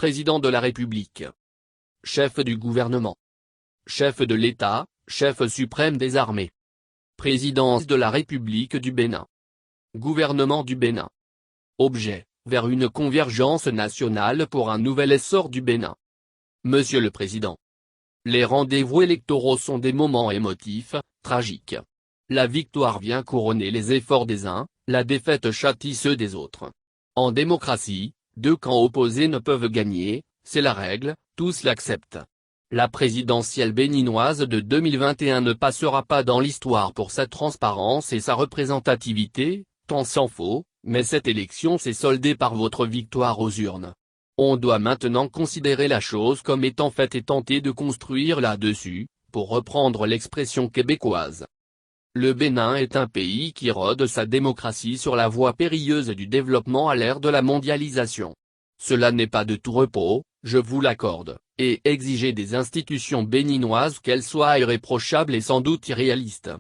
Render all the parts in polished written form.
président de la République. Chef du gouvernement. Chef de l'État, chef suprême des armées. Présidence de la République du Bénin. Gouvernement du Bénin. Objet, vers une convergence nationale pour un nouvel essor du Bénin. Monsieur le Président. Les rendez-vous électoraux sont des moments émotifs, tragiques. La victoire vient couronner les efforts des uns, la défaite châtie ceux des autres. En démocratie, deux camps opposés ne peuvent gagner, c'est la règle, tous l'acceptent. La présidentielle béninoise de 2021 ne passera pas dans l'histoire pour sa transparence et sa représentativité, tant s'en faut, mais cette élection s'est soldée par votre victoire aux urnes. On doit maintenant considérer la chose comme étant faite et tenter de construire là-dessus, pour reprendre l'expression québécoise. Le Bénin est un pays qui rôde sa démocratie sur la voie périlleuse du développement à l'ère de la mondialisation. Cela n'est pas de tout repos, je vous l'accorde, et exiger des institutions béninoises qu'elles soient irréprochables est sans doute irréaliste.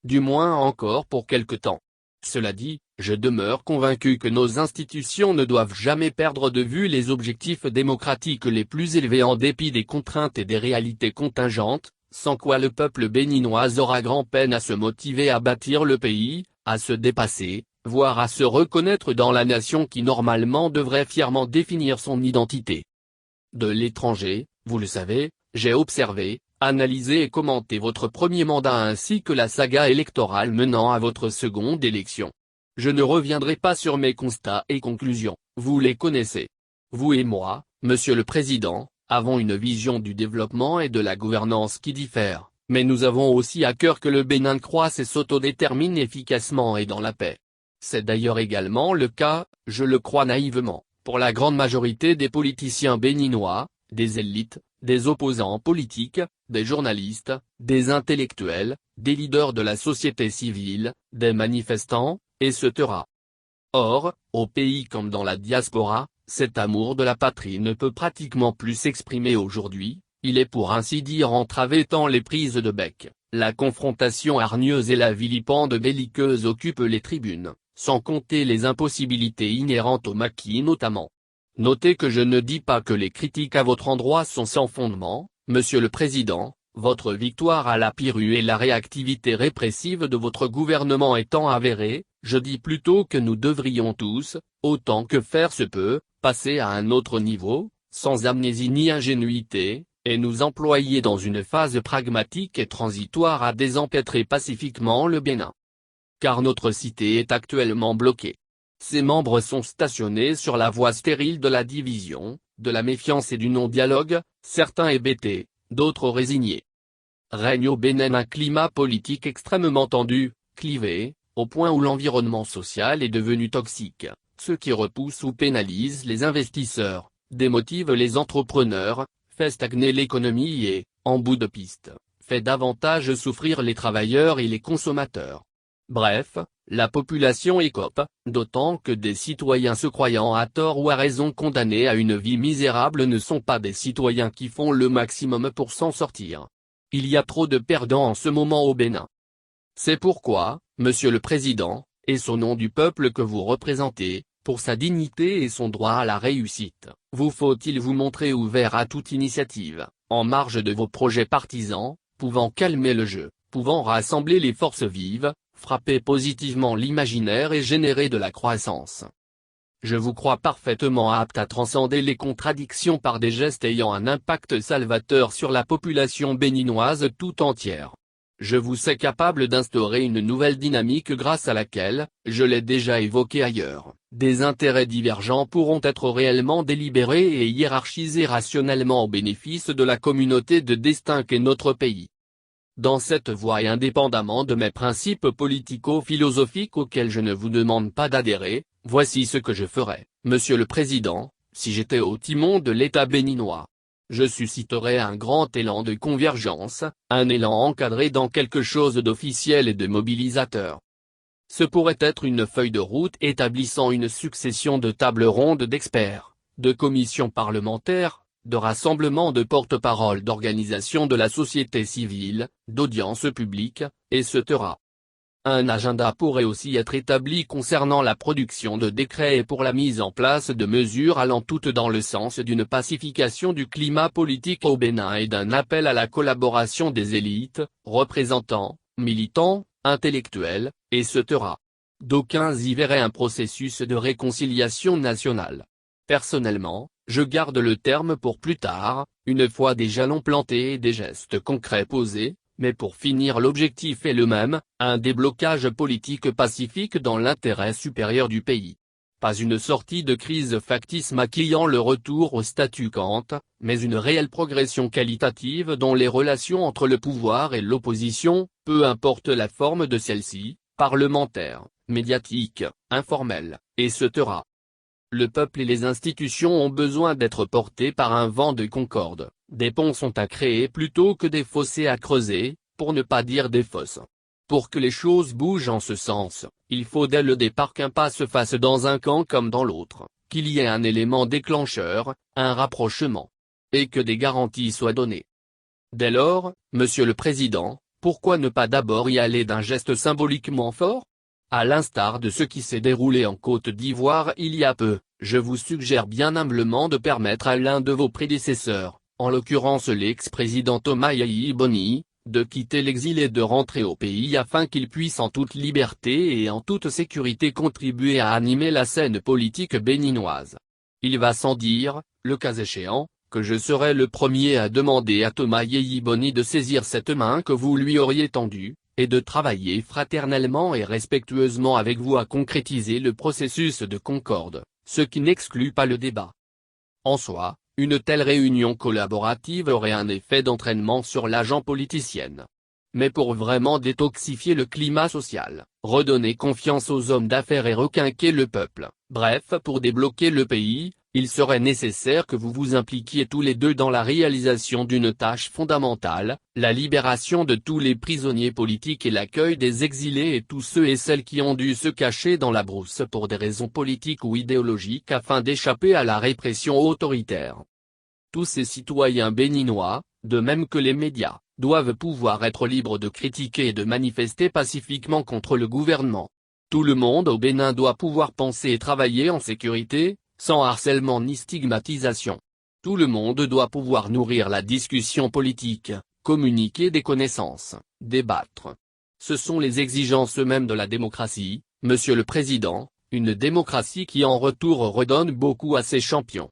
Du moins encore pour quelque temps. Cela dit, je demeure convaincu que nos institutions ne doivent jamais perdre de vue les objectifs démocratiques les plus élevés en dépit des contraintes et des réalités contingentes, sans quoi le peuple béninois aura grand-peine à se motiver à bâtir le pays, à se dépasser, voire à se reconnaître dans la nation qui normalement devrait fièrement définir son identité. De l'étranger, vous le savez, j'ai observé, analysé et commenté votre premier mandat ainsi que la saga électorale menant à votre seconde élection. Je ne reviendrai pas sur mes constats et conclusions, vous les connaissez. Vous et moi, Monsieur le Président, avons une vision du développement et de la gouvernance qui diffère, mais nous avons aussi à cœur que le Bénin croisse et s'autodétermine efficacement et dans la paix. C'est d'ailleurs également le cas, je le crois naïvement, pour la grande majorité des politiciens béninois, des élites, des opposants politiques, des journalistes, des intellectuels, des leaders de la société civile, des manifestants, etc. Or, au pays comme dans la diaspora, cet amour de la patrie ne peut pratiquement plus s'exprimer aujourd'hui, il est pour ainsi dire entravé tant les prises de bec, la confrontation hargneuse et la vilipende belliqueuse occupent les tribunes, sans compter les impossibilités inhérentes au maquis notamment. Notez que je ne dis pas que les critiques à votre endroit sont sans fondement, Monsieur le Président, votre victoire à la Pirue et la réactivité répressive de votre gouvernement étant avérées, je dis plutôt que nous devrions tous, autant que faire se peut, passer à un autre niveau, sans amnésie ni ingénuité, et nous employer dans une phase pragmatique et transitoire à désempêtrer pacifiquement le Bénin. Car notre cité est actuellement bloquée. Ses membres sont stationnés sur la voie stérile de la division, de la méfiance et du non-dialogue, certains hébétés, d'autres résignés. Règne au Bénin un climat politique extrêmement tendu, clivé, au point où l'environnement social est devenu toxique, ce qui repousse ou pénalise les investisseurs, démotive les entrepreneurs, fait stagner l'économie et, en bout de piste, fait davantage souffrir les travailleurs et les consommateurs. Bref, la population écope, d'autant que des citoyens se croyant à tort ou à raison condamnés à une vie misérable ne sont pas des citoyens qui font le maximum pour s'en sortir. Il y a trop de perdants en ce moment au Bénin. C'est pourquoi, Monsieur le Président, et au nom du peuple que vous représentez, pour sa dignité et son droit à la réussite, vous faut-il vous montrer ouvert à toute initiative, en marge de vos projets partisans, pouvant calmer le jeu, pouvant rassembler les forces vives, frapper positivement l'imaginaire et générer de la croissance. Je vous crois parfaitement apte à transcender les contradictions par des gestes ayant un impact salvateur sur la population béninoise tout entière. Je vous sais capable d'instaurer une nouvelle dynamique grâce à laquelle, je l'ai déjà évoqué ailleurs, des intérêts divergents pourront être réellement délibérés et hiérarchisés rationnellement au bénéfice de la communauté de destin qu'est notre pays. Dans cette voie et indépendamment de mes principes politico-philosophiques auxquels je ne vous demande pas d'adhérer, voici ce que je ferais, Monsieur le Président, si j'étais au timon de l'État béninois. Je susciterais un grand élan de convergence, un élan encadré dans quelque chose d'officiel et de mobilisateur. Ce pourrait être une feuille de route établissant une succession de tables rondes d'experts, de commissions parlementaires, de rassemblements de porte-parole d'organisations de la société civile, d'audiences publiques, etc. Un agenda pourrait aussi être établi concernant la production de décrets et pour la mise en place de mesures allant toutes dans le sens d'une pacification du climat politique au Bénin et d'un appel à la collaboration des élites, représentants, militants, intellectuels, etc. D'aucuns y verraient un processus de réconciliation nationale. Personnellement, je garde le terme pour plus tard, une fois des jalons plantés et des gestes concrets posés. Mais pour finir l'objectif est le même, un déblocage politique pacifique dans l'intérêt supérieur du pays. Pas une sortie de crise factice maquillant le retour au statu quo, mais une réelle progression qualitative dont les relations entre le pouvoir et l'opposition, peu importe la forme de celle-ci, parlementaire, médiatique, informelle, etc. Le peuple et les institutions ont besoin d'être portés par un vent de concorde. Des ponts sont à créer plutôt que des fossés à creuser, pour ne pas dire des fosses. Pour que les choses bougent en ce sens, il faut dès le départ qu'un pas se fasse dans un camp comme dans l'autre, qu'il y ait un élément déclencheur, un rapprochement. Et que des garanties soient données. Dès lors, Monsieur le Président, pourquoi ne pas d'abord y aller d'un geste symboliquement fort ? À l'instar de ce qui s'est déroulé en Côte d'Ivoire il y a peu, je vous suggère bien humblement de permettre à l'un de vos prédécesseurs, en l'occurrence l'ex-président Thomas Yayi Boni, de quitter l'exil et de rentrer au pays afin qu'il puisse en toute liberté et en toute sécurité contribuer à animer la scène politique béninoise. Il va sans dire, le cas échéant, que je serai le premier à demander à Thomas Yayi Boni de saisir cette main que vous lui auriez tendue, et de travailler fraternellement et respectueusement avec vous à concrétiser le processus de concorde, ce qui n'exclut pas le débat. En soi, une telle réunion collaborative aurait un effet d'entraînement sur l'agent politicienne. Mais pour vraiment détoxifier le climat social, redonner confiance aux hommes d'affaires et requinquer le peuple, bref pour débloquer le pays, il serait nécessaire que vous vous impliquiez tous les deux dans la réalisation d'une tâche fondamentale, la libération de tous les prisonniers politiques et l'accueil des exilés et tous ceux et celles qui ont dû se cacher dans la brousse pour des raisons politiques ou idéologiques afin d'échapper à la répression autoritaire. Tous ces citoyens béninois, de même que les médias, doivent pouvoir être libres de critiquer et de manifester pacifiquement contre le gouvernement. Tout le monde au Bénin doit pouvoir penser et travailler en sécurité, sans harcèlement ni stigmatisation. Tout le monde doit pouvoir nourrir la discussion politique, communiquer des connaissances, débattre. Ce sont les exigences mêmes de la démocratie, Monsieur le Président, une démocratie qui en retour redonne beaucoup à ses champions.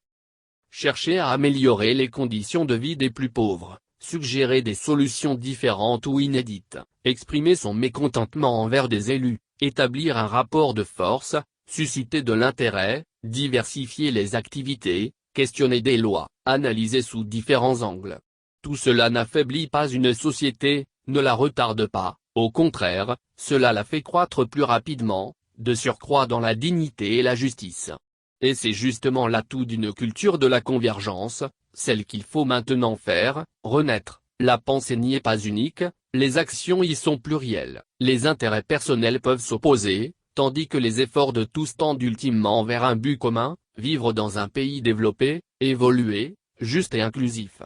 Chercher à améliorer les conditions de vie des plus pauvres, suggérer des solutions différentes ou inédites, exprimer son mécontentement envers des élus, établir un rapport de force, susciter de l'intérêt, diversifier les activités, questionner des lois, analyser sous différents angles. Tout cela n'affaiblit pas une société, ne la retarde pas, au contraire, cela la fait croître plus rapidement, de surcroît dans la dignité et la justice. Et c'est justement l'atout d'une culture de la convergence, celle qu'il faut maintenant faire renaître. La pensée n'y est pas unique, les actions y sont plurielles, les intérêts personnels peuvent s'opposer, tandis que les efforts de tous tendent ultimement vers un but commun, vivre dans un pays développé, évolué, juste et inclusif.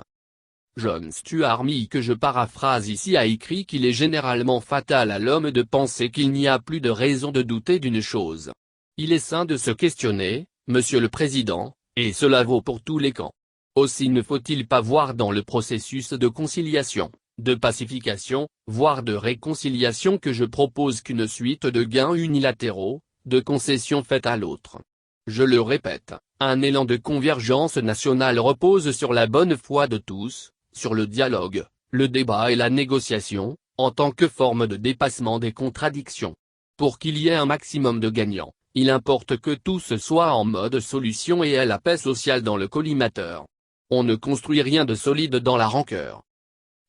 John Stuart Mill, que je paraphrase ici, a écrit qu'il est généralement fatal à l'homme de penser qu'il n'y a plus de raison de douter d'une chose. Il est sain de se questionner, Monsieur le Président, et cela vaut pour tous les camps. Aussi ne faut-il pas voir dans le processus de conciliation, de pacification, voire de réconciliation que je propose qu'une suite de gains unilatéraux, de concessions faites à l'autre. Je le répète, un élan de convergence nationale repose sur la bonne foi de tous, sur le dialogue, le débat et la négociation, en tant que forme de dépassement des contradictions. Pour qu'il y ait un maximum de gagnants, il importe que tous soient en mode solution et ait la paix sociale dans le collimateur. On ne construit rien de solide dans la rancœur.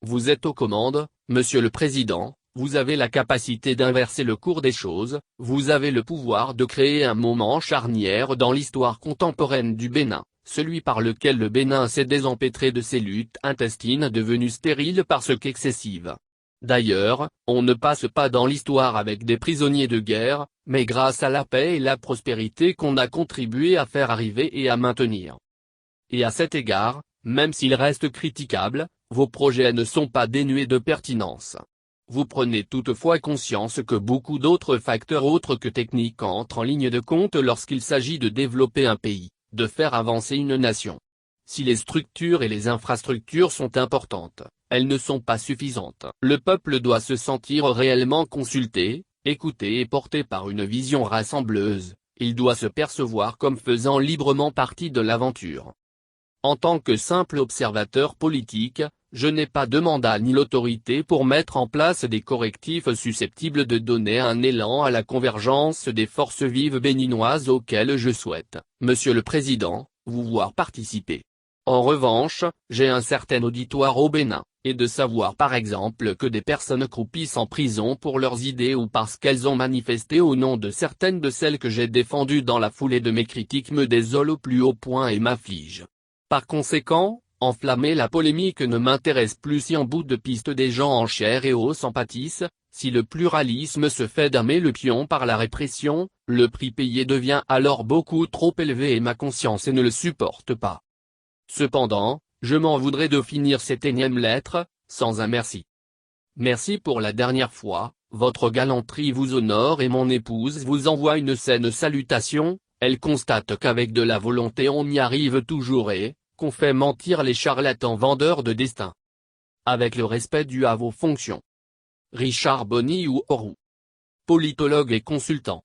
Vous êtes aux commandes, Monsieur le Président, vous avez la capacité d'inverser le cours des choses, vous avez le pouvoir de créer un moment charnière dans l'histoire contemporaine du Bénin, celui par lequel le Bénin s'est désempêtré de ses luttes intestines devenues stériles parce qu'excessives. D'ailleurs, on ne passe pas dans l'histoire avec des prisonniers de guerre, mais grâce à la paix et la prospérité qu'on a contribué à faire arriver et à maintenir. Et à cet égard, même s'ils restent critiquables, vos projets ne sont pas dénués de pertinence. Vous prenez toutefois conscience que beaucoup d'autres facteurs autres que techniques entrent en ligne de compte lorsqu'il s'agit de développer un pays, de faire avancer une nation. Si les structures et les infrastructures sont importantes, elles ne sont pas suffisantes. Le peuple doit se sentir réellement consulté, écouté et porté par une vision rassembleuse, il doit se percevoir comme faisant librement partie de l'aventure. En tant que simple observateur politique, je n'ai pas de mandat ni l'autorité pour mettre en place des correctifs susceptibles de donner un élan à la convergence des forces vives béninoises auxquelles je souhaite, Monsieur le Président, vous voir participer. En revanche, j'ai un certain auditoire au Bénin, et de savoir par exemple que des personnes croupissent en prison pour leurs idées ou parce qu'elles ont manifesté au nom de certaines de celles que j'ai défendues dans la foulée de mes critiques me désole au plus haut point et m'afflige. Par conséquent, enflammer la polémique ne m'intéresse plus si en bout de piste des gens en chair et os en pâtissent, si le pluralisme se fait damer le pion par la répression, le prix payé devient alors beaucoup trop élevé et ma conscience ne le supporte pas. Cependant, je m'en voudrais de finir cette énième lettre, sans un merci. Merci pour la dernière fois, votre galanterie vous honore et mon épouse vous envoie une saine salutation, elle constate qu'avec de la volonté on y arrive toujours et, qu'on fait mentir les charlatans vendeurs de destin. Avec le respect dû à vos fonctions. Richard Boni ou Orou. Politologue et consultant.